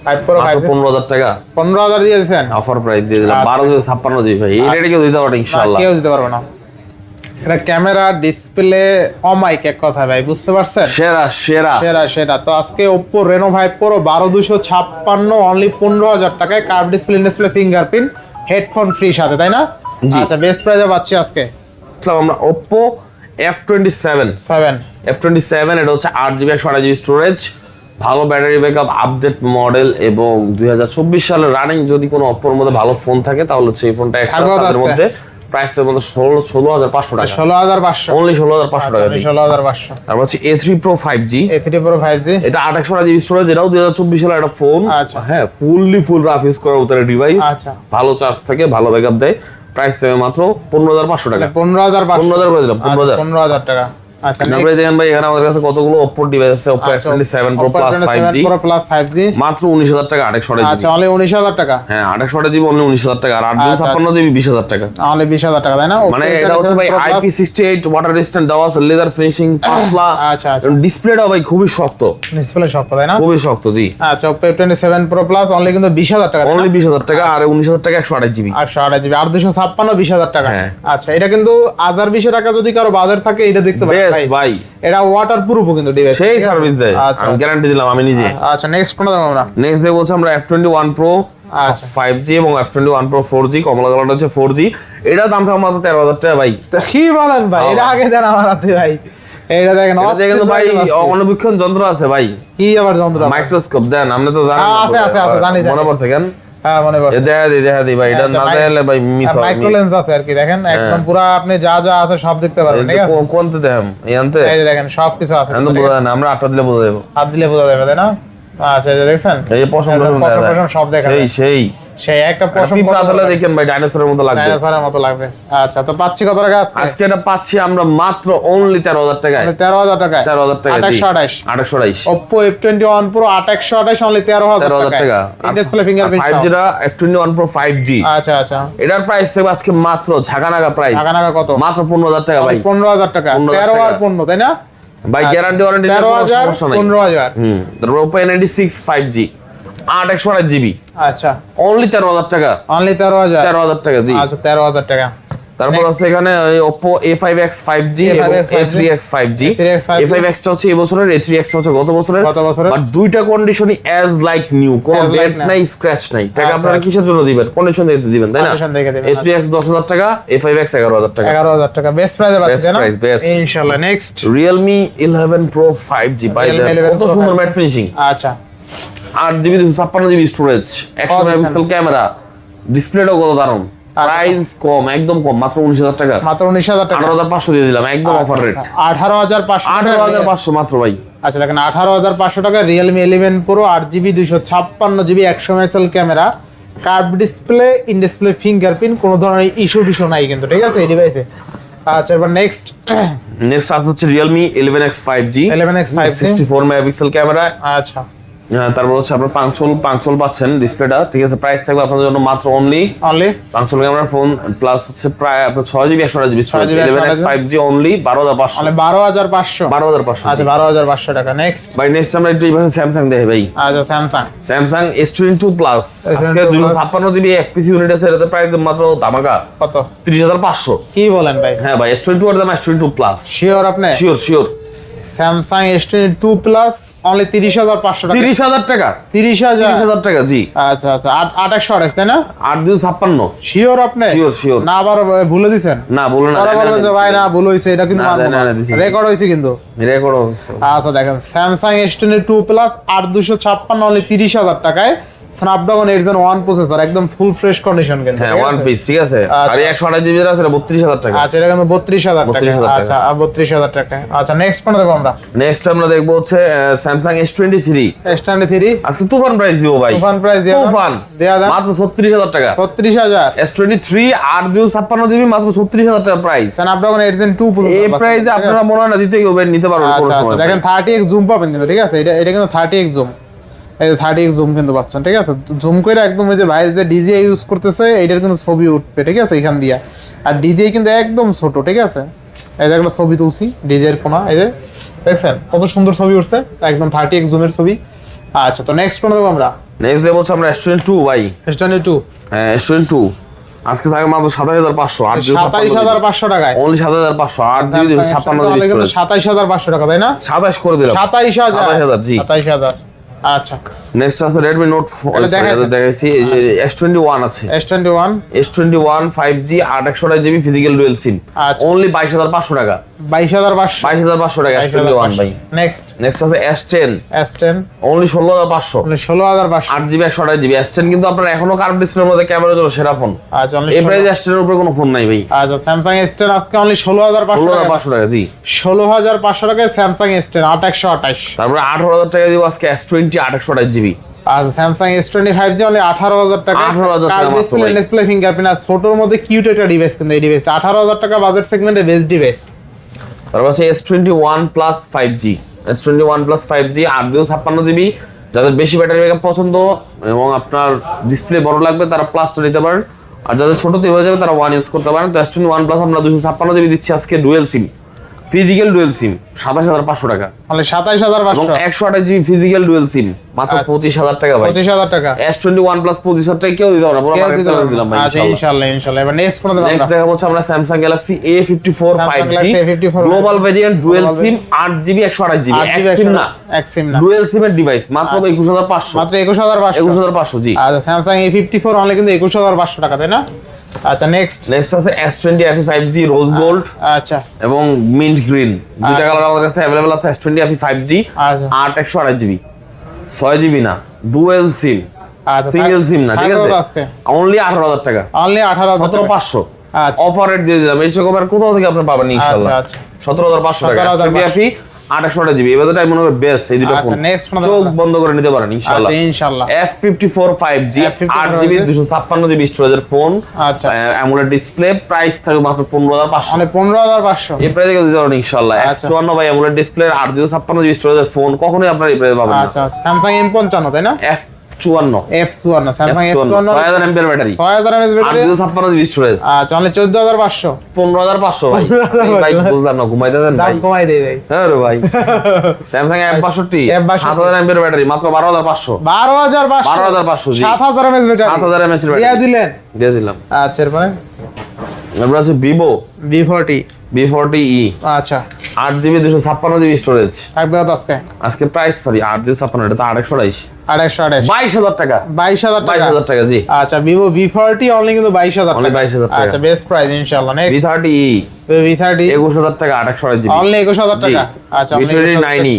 5 Pro 5 15000 টাকা 15000 দিয়ে দিবেন, অফার প্রাইস দিয়ে দিলাম। 12256 ভাই, এই রেটে কেউ দিতে পারে ইনশাআল্লাহ। কেউ দিতে পারবে না। এটা ক্যামেরা ডিসপ্লে অমাইক এক কথা ভাই, বুঝতে পারছেন? সেরা। তো আজকে Oppo Reno 5 Pro 12256 অনলি 15000 টাকায় curve display display fingerprint headphone free সাথে তাই না? আচ্ছা বেস্ট প্রাইসে পাচ্ছি আজকে। আমরা Oppo F27 এটা হচ্ছে 8GB 128GB স্টোরেজ, ভালো ব্যাটারি ব্যাকআপ, আপডেট মডেল এবং 2024 সালের রানিং যদি কোনো Oppo এর মধ্যে ভালো ফোন থাকে তাহলে হচ্ছে এই ফোনটা এর মধ্যে প্রাইসের মধ্যে 16500 টাকা। 16500 অনলি 16500 টাকা। 16500। তারপর হচ্ছে A3 Pro 5G। A3 Pro 5G এটা 8GB স্টোরেজ, এটাও 2024 সালের একটা ফোন। আচ্ছা হ্যাঁ ফুল রাফ ইউজ করার উত্তরে ডিভাইস। আচ্ছা ভালো চার্জ থাকে, ভালো ব্যাকআপ দেয়। প্রাইস দেবে মাত্র 15500 টাকা। 15000 করে দিলাম। 15000 টাকা। আচ্ছা তারপরে দেখেন ভাই এখানে আমাদের কাছে কতগুলো Oppo ডিভাইস আছে। Oppo F27 Pro Plus 5G মাত্র 19000 টাকা 828GB। আচ্ছা অনলি 19000 টাকা। হ্যাঁ 828GB অনলি 19000 টাকা, আর 856GB 20000 টাকা। অনলি 20000 টাকা তাই না? মানে এটা হচ্ছে ভাই IP68 ওয়াটার রেজিস্ট্যান্ট দেওয়া আছে, লেদার ফিনিশিং পাতলা। আচ্ছা ডিসপ্লেটা ভাই খুবই শক্ত, ডিসপ্লে শক্ত তাই না? খুবই শক্ত জি। আচ্ছা Oppo F27 Pro Plus only কিন্তু 20000 টাকা, অনলি 20000 টাকা, আর 19000 টাকা 128GB। 128GB আর 256 20000 টাকা। হ্যাঁ। আচ্ছা এটা কিন্তু 1020 টাকা যদি কারো বাজার থাকে এটা দেখতে পারেন। বেস্ট ভাই, এটা ওয়াটারপ্রুফ কিন্তু ডিভাইস, সেই সার্ভিস দেয়, আমি গ্যারান্টি দিলাম আমি নিজে। আচ্ছা নেক্সট কোন দাম আমরা? নেক্সট দেখব হচ্ছে আমরা F21 Pro 5G এবং F21 Pro 4G, কমলা কালারটা হচ্ছে 4G। এটা দাম থাকবে মাত্র 13,000 টাকা ভাই। কি বলেন ভাই, এটা আগে দেন আমার হাতে ভাই। এটা দেখেন, এটা কিন্তু ভাই অনুবীক্ষণ যন্ত্র আছে ভাই। কি আবার যন্ত্র? মাইক্রোস্কোপ দেন, আপনি তো জানেন। আছে আছে আছে, জানি জানি। মনে পড়ছে কেন? হ্যাঁ মনে পড়ছে। দেখা দি ভাই, এটা না দেখলে ভাই মিস হবে। মাইক্রো লেন্স আছে আর কি, দেখেন একদম পুরো আপনি যা যা আছে সব দেখতে পারবেন, ঠিক আছে? কোনতে দেখেন? এইখানতে? এই যে দেখেন সব কিছু আছে। আমি তো বোঝা যায় না, আমরা 8টা দিলে বোঝা যাবে। হাত দিলে বোঝা যাবে, তাই না? আচ্ছা এই যে দেখছেন, এই পশম সব দেখা সেই সেই সেই একটা পশম পিঁপড়া ধরলে দেখেন ভাই ডাইনোসরের মতো লাগবে, ডাইনোসরের মতো লাগবে। আচ্ছা তো পাচ্ছি কত টাকা আজকে? আজকে এটা পাচ্ছি আমরা মাত্র অনলি 13,000 টাকায়। 13,000 টাকায়, 13,000 টাকা, 2828 Oppo F21 Pro 2828 অনলি 13,000 টাকা। ডিসপ্লে ফিঙ্গারপ্রিন্ট 5G টা F21 Pro 5G। আচ্ছা আচ্ছা, এটার প্রাইস থাকবে আজকে মাত্র ঝাঁকানাগা প্রাইস। ঝাঁকানাগা কত? মাত্র 15,000 টাকা ভাই। 15,000 টাকা, 13 আর 15, তাই না ভাই? গ্যারান্টি ওয়ারেন্টি কোনো সমস্যা নাই। 15,000। তারপর Oppo A96 5G 8/128GB। আচ্ছা অনলি 13,000 টাকা। অনলি 13,000 টাকা জি। আচ্ছা 13,000 টাকা। তারপর আছে এখানে Oppo A5X 5G এবং A3X 5G। A5X টা হচ্ছে এই বছরের, A3X টা হচ্ছে গত বছরের। বাট দুইটা কন্ডিশনই অ্যাজ লাইক নিউ, কোনো ডেট নাই, স্ক্র্যাচ নাই। টাকা আপনারা কিসের জন্য দিবেন? কন্ডিশন দেখতে দিবেন, তাই না? A3X 10,000 টাকা, A5X 11,000 টাকা। 11,000 টাকা বেস্ট প্রাইসে পাচ্ছেন, তাই না? ইনশাআল্লাহ। নেক্সট Realme 11 Pro 5G ভাই, কত সুন্দর ম্যাট ফিনিশিং। আচ্ছা 8GB 256GB storage, 100 megapixel camera, ডিসপ্লেটাও কত দারুণ। প্রাইস কম, একদম কম, মাত্র 19,000 টাকা। মাত্র 19,000 টাকা, 18,500 দিয়ে দিলাম, একদম অফার রেট। 18,500 মাত্র ভাই। আচ্ছা দেখেন 18,500 টাকা Realme 11 Pro 8GB 256GB 100 megapixel camera, curve display, in display fingerprint, কোনো ধরনের ইস্যু নাই কিন্তু, ঠিক আছে এই ডিভাইসে। আচ্ছা এবার নেক্সট আছে হচ্ছে Realme 11X 5G 64 megapixel camera. আচ্ছা তারপর হচ্ছে আপনার পাঁচল পাচ্ছেন ডিসপ্লেটা, ঠিক আছে? প্রাইস থাকবে আপনাদের জন্য মাত্র অনলি পাঁচল ক্যামেরা ফোন প্লাস হচ্ছে প্রায় আপনার 6GB 128GB storage. 11X 5G only 12,500। 12,500 আচ্ছা 12,500 টাকা। নেক্সট ভাই নেক্সট আমরা একটু এইভাবে স্যামসাং দেখি ভাই। আচ্ছা স্যামসাং S22 প্লাস আজকে 256GB এক পিসি ইউনিট আছে, এটাতে প্রাইস মাত্র ধামাকা কত? 30,500। কি বলেন ভাই? হ্যাঁ ভাই S22 এর দাম S22 প্লাস। শিওর আপনি? Sure. Samsung S22 plus only 30,500 টাকা। 30,000 টাকা? 30,000 টাকা জি। আচ্ছা আচ্ছা 8/128 তাই না? 8/256। শিওর আপনি? শিওর। না আবার ভুলে দিবেন? না ভুলে না, বলবেন যে ভাই না ভুল হইছে, এটা কিন্তু রেকর্ড হইছে, কিন্তু রেকর্ড হইছে। আচ্ছা দেখেন স্যামসাং S22 প্লাস 8/256 অনলি 30,000 টাকায়, স্ন্যাপড্রাগন 8 Gen 1 প্রসেসর, একদম ফুল ফ্রেশ কন্ডিশন কিন্তু। হ্যাঁ ওয়ান পিস, ঠিক আছে। আর 128GB এর আছে 32,000 টাকা। আচ্ছা এটা কিন্তু 32,000 টাকা। আচ্ছা 32,000 টাকা। আচ্ছা নেক্সট কোন দেখব আমরা? নেক্সট আমরা দেখব হচ্ছে Samsung S23 আজকে তুফান প্রাইস দিব ভাই। তুফান প্রাইস দেয়া দাও মাত্র 36,000 টাকা। 36,000 S23 8/256GB মাত্র 36,000 টাকা প্রাইস। Snapdragon 8 Gen 2 processor. এই প্রাইসে আপনারা মনে হয় না দিতে হবে, নিতে পারবেন কোনো সময়। দেখেন 30x জুম পাবেন কিন্তু, ঠিক আছে? এটা কিন্তু 30x জুম, এই 30x জুম কিন্তু পাচ্ছেন, ঠিক আছে? জুম করে একদম এই যে ভাই যে ডিজিআই ইউজ করতেছে এইটার কিন্তু ছবি উঠবে, ঠিক আছে? এখান দিয়া। আর ডিজিআই কিন্তু একদম ছোট, ঠিক আছে? এই যে একটা ছবি তুলছি ডিজিআই এর কোনা, এই যে দেখছেন কত সুন্দর ছবি উঠছে, একদম 30x জুমের ছবি। আচ্ছা তো নেক্সট কোন দেব আমরা? নেক্সট দেব হচ্ছে আমরা S22 ভাই। S22 হ্যাঁ S22 আজকে থাকে মাত্র 27,500। 27,500 টাকায় অনলি 7,500 8GB 256GB স্টোরেজ। 27,500 টাকা, তাই না? 27 করে দিলাম। 27,000 জি। 27,000। আচ্ছা নেক্সট আছে Redmi Note 4 দেখাইছি। S21 আছে, S21 5G 8/128GB physical dual SIM only 22,500 টাকা। 22,500 টাকা S21 ভাই। নেক্সট আছে S10 only 16,500। 8GB 128GB S10 কিন্তু আপনার এখনো কার্ভ ডিসপ্লের মধ্যে ক্যামেরার জন্য সেরা ফোন। আচ্ছা এই প্রাইসে S10 এর উপরে কোনো ফোন নাই ভাই। আচ্ছা Samsung S10 আজকে অনলি 16,500 টাকা জি। 16,500 টাকায় Samsung S10 8/128। তারপরে 18,000 টাকা দিব আজকে S20 8/128GB। আর Samsung S25 অনলি 18,000 টাকা। 18,000 টাকা মাত্র। ডিসপ্লে ফিঙ্গারপ্রিন্ট আর ছোটর মধ্যে কিউট একটা ডিভাইস, কিন্তু এই ডিভাইসটা 18,000 টাকা বাজেট সেগমেন্টে বেস্ট ডিভাইস। তারপর আছে S21 Plus 5G S21 Plus 5G 8/256GB। যাদের বেশি ব্যাটারি ব্যাকআপ পছন্দ এবং আপনার ডিসপ্লে বড় লাগবে তারা প্লাসটা নিতে পারেন, আর যাদের ছোটতে হয়ে যাবে তারা ওয়ান ইউজ করতে পারেন। তো S21 Plus আমরা 256GB দিচ্ছি আজকে ডুয়াল সিম ফিজিক্যাল ডুয়েল সিম 27500 টাকা, তাহলে 27500 এবং 128 জিবি ফিজিক্যাল ডুয়েল সিম মাত্র 25000 টাকা ভাই। 25000 টাকা। S21 প্লাস 25000 টাকা কেউ দিতে পারে না, পুরো মার্কেট চ্যালেঞ্জ দিলাম ভাই আচ্ছা ইনশাআল্লাহ। ইনশাআল্লাহ এবার নেক্সট কোন দেব আমরা? নেক্সট দেখা হচ্ছে আমরা Samsung Galaxy A54 5G A54 global variant dual sim 8GB 128GB এক সিম না, এক সিম না, ডুয়েল সিমের ডিভাইস মাত্র 21500, মাত্র 21500। 21500 জি। আচ্ছা Samsung A54 অনলি কিন্তু 21500 টাকা, তাই না? আচ্ছা নেক্সট আছে S20 FE 5G rose gold আচ্ছা এবং মিন্ট গ্রিন, দুইটা কালার আমাদের কাছে अवेलेबल আছে। S20 FE 5G আচ্ছা 8 128GB 6GB না, ডুয়েল সিম, আচ্ছা সিঙ্গেল সিম না, ঠিক আছে? আজকে অনলি 18000 টাকা, অনলি 18000 17500 আচ্ছা অফার রেট দিয়ে দিলাম। এই রকম আর কোথাও থেকে আপনি পাবেন ইনশাআল্লাহ। আচ্ছা 17500 টাকা 17,500 FE 8 128GB, এবারে টাইম মনে হয় বেস্ট এই দুটো আচ্ছা, ফোন, next phone চোখ দেখাবো। বন্ধ করে নিতে পারেন ইনশাআল্লাহ। আচ্ছা ইনশাআল্লাহ F54 5G 8GB 256GB স্টোরেজের ফোন, আচ্ছা অ্যামোলেড ডিসপ্লে, প্রাইস থাকবে মাত্র 15500, মানে 15500। এই প্রাইসে দিতে পারেন ইনশাআল্লাহ। আচ্ছা। S54 ভাই অ্যামোলেড ডিসপ্লে 856GB স্টোরেজের ফোন কখনোই আপনারা এই প্রাইসে পাবেন না। আচ্ছা Samsung M55 তাই না? F54 F54 Samsung F54 F54 6000 mAh battery, 6000 mAh battery, 856GB storage, আচ্ছা অনলি 14500। 15500 ভাই। ভাই বুঝলাম না, ঘুমাইতে দেন ভাই। দাম কমাই দেই ভাই। হ্যাঁ রে ভাই। Samsung F62 7000 mAh ব্যাটারি মাত্র 12500, 12500 12500 জি, 7000 mAh ব্যাটারি, 7000 mAh দিয়া ব্যাটারি দিলেন। দিয়ে দিলাম। আচ্ছা এরপরে এরপর আছে Vivo V40 V40e আচ্ছা 8GB 256GB স্টোরেজ, থাকবে কত আজকে? আজকে প্রাইস সরি 8GB 56, এটা তো 828, 228 22000 টাকা, 22000 টাকা 22000 টাকা জি। আচ্ছা Vivo V40 অনলি কিন্তু 22000 Only 22000 টাকা। আচ্ছা বেস্ট প্রাইস ইনশাআল্লাহ। নেক্সট V30e V30 21000 টাকা 828GB, অনলি 21000 টাকা। আচ্ছা V29e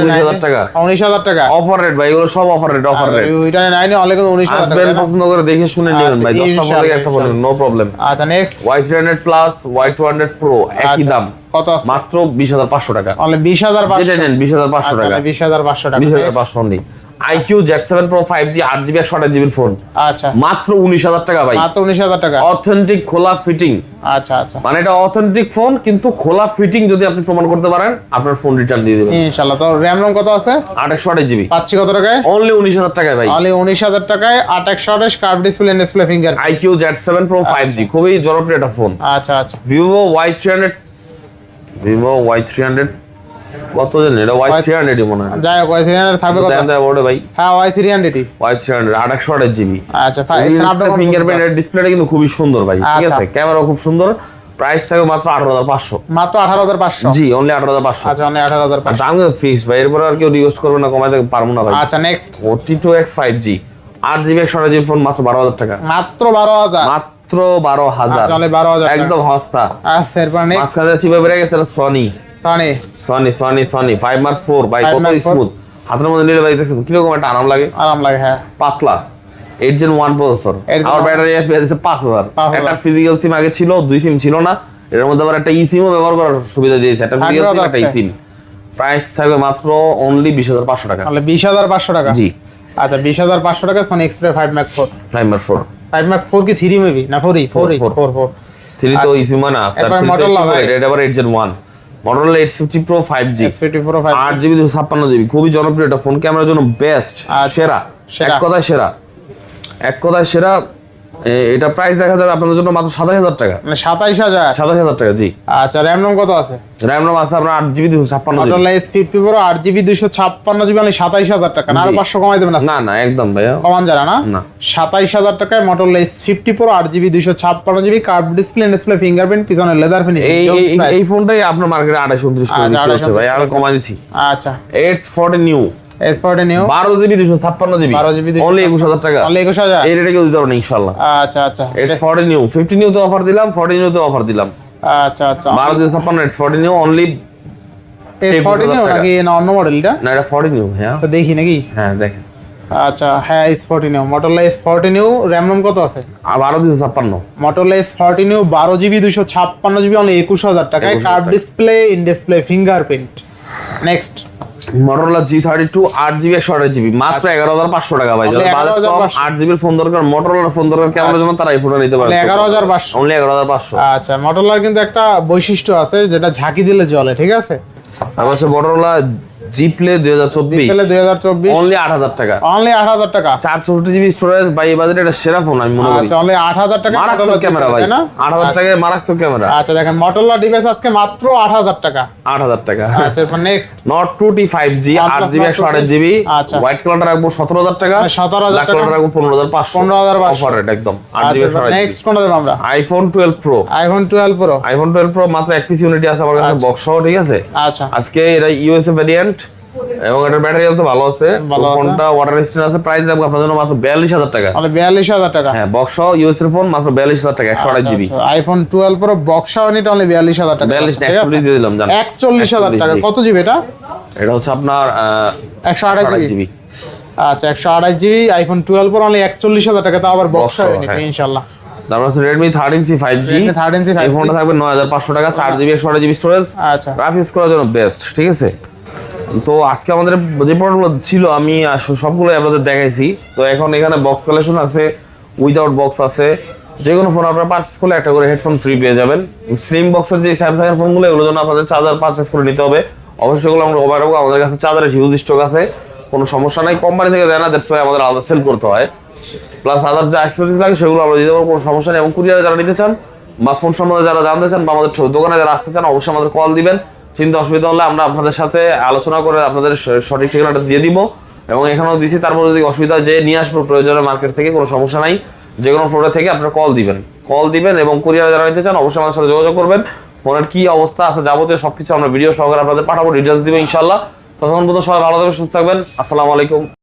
19000 টাকা, 19000 টাকা অফার রেট ভাই, এগুলো সব offer rate, offer rate. V29 only কিন্তু 19000 টাকা। আসবেন পছন্দ করে দেখে শুনে নেবেন ভাই, 10টা ফোন থেকে ইনশাআল্লাহ, একটা ফোন নো প্রবলেম। আচ্ছা next Y300 plus Y200 pro একই দাম কত আছে? মাত্র 20500 টাকা, অনলি 20500 যেটা নেন 20500 টাকা, 20500 টাকা 20500 only. IQ Z7 Pro 5G 8GB 128GB phone আচ্ছা মাত্র 19000 টাকা ভাই, মাত্র 19000 টাকা। অথেন্টিক খোলা ফিটিং, আচ্ছা আচ্ছা মানে এটা অথেন্টিক ফোন কিন্তু খোলা ফিটিং যদি আপনি প্রমাণ করতে পারেন আপনার ফোন রিটার্ন দিয়ে দিবেন ইনশাআল্লাহ। তো RAM ROM কত আছে? 828GB পাচ্ছি কত টাকায়? অনলি 19000 টাকায় ভাই। অনলি 19000 টাকায় 8128 curve display finger. IQ Z7 Pro 5G খুবই জনপ্রিয় একটা ফোন। আচ্ছা আচ্ছা Vivo Y300 কত জানেন, এটা Y300 মনে হয়, যাই হোক Y300 থাকবে কত? দেন ওটা ভাই হ্যাঁ Y300 Y300 828GB, আচ্ছা ফিঙ্গারপ্রিন্টের ডিসপ্লেটা কিন্তু খুবই সুন্দর ভাই, ঠিক আচ্ছা। আছে? ক্যামেরা খুব সুন্দর, প্রাইস থাকবে মাত্র 18500, মাত্র 18500। জি অনলি 18500। আচ্ছা অনলি 18500। দাম কিন্তু ফিক্সড ভাই, এরপর আর কেউ রিকোয়েস্ট করবে না, কমাইতে পারবো না ভাই। আচ্ছা next T2X 5G 8GB 128GB phone মাত্র 12000 টাকা, মাত্র 12000। মাত্র 12000, আচ্ছা অনলি 12000 একদম সস্তা। আচ্ছা এরপর নেক্সট মাঝখানে চিপে বেড়ে গেছে সনি সনি 5 Mark 4 ভাই, 5 কত Mark 4 স্মুথ, হাতের মধ্যে নিলে ভাই দেখছেন কিরকম একটা আরাম লাগে, আরাম লাগে হ্যাঁ। পাতলা 8 Gen 1 প্রসেসর, 8 Gen আর 1 ব্যাটারি এফপিএস 5000। 5000 একটা ফিজিক্যাল সিম আগে ছিল, 2 সিম ছিল না, এর মধ্যে আবার একটা ই-সিমও ব্যবহার করার সুবিধা দিয়েছে, একটা ফিজিক্যাল সিম একটা ই-সিম। প্রাইস থাকবে মাত্র অনলি 20500 টাকা, তাহলে 20500 টাকা জি। আচ্ছা 20500 টাকা সনি এক্সপ্রে 5 Mark 4। 5 Mark 4 5 Mark 4 কি 3 মেবি না 4 4 3 তো ই-সিম না, স্যার Motorola ভাই। এটা আবার 8 Gen 1 Motorola X50 Pro 5G X54 5 8GB 256GB খুবই জনপ্রিয় একটা ফোন, ক্যামেরার জন্য বেস্ট, সেরা, এক কথায় সেরা, এক কথায় সেরা। এটা প্রাইস দেখা যাবে আপনাদের জন্য মাত্র 27000 টাকা, মানে 27000। 27000 টাকা জি। আচ্ছা RAM ROM কত আছে? RAM ROM আছে আপনার 8GB 256GB, Motorola S50 Pro 8GB 256GB only 27000 টাকা, না আরো 500 কমাই দেবেন? না না একদম ভাইয়া কমান যারা না না। 27000 টাকায় Motorola S50 Pro 8GB 256GB curve display fingerprint, পিছনে লেদার ফিনিশিং। এই ফোনটাই আপনার মার্কেটে 2829 করে বিক্রি হচ্ছে ভাই, আমি কমাই দিছি। আচ্ছা X40 new S40 new 12GB 256GB 12GB only 21000 টাকা, অনলি 21000। এই রেটে কেউ দিতে পারবেন ইনশাআল্লাহ। আচ্ছা আচ্ছা X40 নিউ 50 নিউতে অফার দিলাম, 40 নিউতে অফার দিলাম, আচ্ছা আচ্ছা 1256 X40 new only S40 new নাকি না অন্য মডেলটা? না এটা 40 নিউ হ্যাঁ, তো দেখি নাকি? হ্যাঁ দেখেন। আচ্ছা হ্যাঁ S40 new Motorola S40 new RAM ROM কত আছে? আর 12256 Motorola S40 new 12GB 256GB only 21000 টাকায় 21000 কার্ভ টাকা। Display in display fingerprint. Next Motorola G32 8GB 128GB মাত্র 11500 টাকা ভাই, যাদের বাজেট কম 8GB ফোন দরকার, Motorola ফোন দরকার ক্যামেরার জন্য, তারা এই ফোনটা নিতে পারে 11500। অনলি 11500। আচ্ছা Motorola কিন্তু একটা বৈশিষ্ট্য আছে যেটা ঝাঁকি দিলে জ্বলে, ঠিক আছে? তারপর হচ্ছে Motorola জি প্লে 2024 প্লে 2024 অনলি 8000 টাকা, অনলি 8000 টাকা, 464 জিবি স্টোরেজ। ভাই এই বাজেটে এটা সেরা ফোন আমি মনে করি। আচ্ছা অনলি 8000 টাকা, মারাত্মক ক্যামেরা ভাই, 8000 টাকায় মারাত্মক ক্যামেরা। আচ্ছা দেখেন Motorola ডিভাইস আজকে মাত্র 8000 টাকা, 8000 টাকা। আচ্ছা এরপর next Note 2T 5G 8GB 128GB, আচ্ছা হোয়াইট কালারটা রাখবো 17000 টাকা, 17000 ব্ল্যাক কালারটা রাখবো 15500, 15500 অফার রেট একদম 8GB আচ্ছা 128GB। নেক্সট কোনটা দেব আমরা? iPhone 12 Pro, iPhone 12 Pro, iPhone 12 Pro মাত্র এক পিস ইউনিটি আছে আমার কাছে বক্স সহ, ঠিক আছে। আচ্ছা আজকে এটা ইউএসএ ভ্যারিয়েন্ট এবং এটার ব্যাটারি হেলথ ভালো আছে, ফোনটা ওয়াটার রেজিস্ট্যান্ট আছে। প্রাইস রাখবো আপনাদের জন্য মাত্র 42000 টাকা, মানে 42000 টাকা। হ্যাঁ বক্স সহ ইউএস এর ফোন মাত্র 42000 টাকা, 128GB। iPhone 12 Pro বক্স সহ নিতে অনলি 42000 টাকা, 41 দিয়ে দিলাম জান, 41000 টাকা। কত জিবি এটা? এটা হচ্ছে আপনার 128GB। আচ্ছা 128GB iPhone 12 Pro অনলি 41000 টাকা, তাও আবার বক্স সহ নিতে ইনশাআল্লাহ। তারপর আছে Redmi 13C 5G, এই ফোনটা থাকবে 9500 টাকা, 4GB 128GB স্টোরেজ। আচ্ছা রাফ ইউজ করার জন্য বেস্ট, ঠিক আছে। তো আজকে আমাদের যে প্রোডাক্টগুলো ছিল আমি সবগুলোই আপনাদের দেখাইছি। তো এখন এখানে বক্স কালেকশন আছে, উইদাউট বক্স আছে। যে কোনো ফোন আপনারা পারচেস করলে একটা করে হেডফোন ফ্রি পেয়ে যাবেন। স্লিম বক্সের যে স্যামসাং এর ফোনগুলো এগুলোর জন্য আপনাদের চার্জার পারচেস করে নিতে হবে। অবশ্যই এগুলো আমরা ওভার রাখবো, আমাদের কাছে চার্জারের হিউজ স্টক আছে, কোনো সমস্যা নাই। কোম্পানি থেকে দেয় না, দ্যাটস ওয়াই আমাদের আলাদা সেল করতে হয়। প্লাস আদার যে অ্যাক্সেসরিজ লাগে সেগুলো আমরা দিতে পারবো, কোনো সমস্যা নেই। এবং কুরিয়ারে যারা নিতে চান বা ফোন সম্বন্ধে যারা জানতে চান বা আমাদের দোকানে যারা আসতে চান অবশ্যই আমাদের কল দিবেন। চিন্তা অসুবিধা হলে আমরা আপনাদের সাথে আলোচনা করে আপনাদের সঠিক ঠিকানাটা দিয়ে দিব এবং এখানেও দিছি। তারপর যদি অসুবিধা যে নিয়ে আসবো প্রয়োজনে মার্কেট থেকে, কোনো সমস্যা নাই। যে কোনো ফ্লোরে থেকে আপনারা কল দিবেন এবং কুরিয়ারে যারা নিতে চান অবশ্যই আমাদের সাথে যোগাযোগ করবেন। ফোনের কি অবস্থা আছে যাবতীয় সবকিছু আমরা ভিডিও সহকারে আপনাদের পাঠাবো, ডিটেলস দিব ইনশাআল্লাহ। তখন পর্যন্ত সবাই ভালো থাকবেন, সুস্থ থাকবেন। আসসালামু আলাইকুম।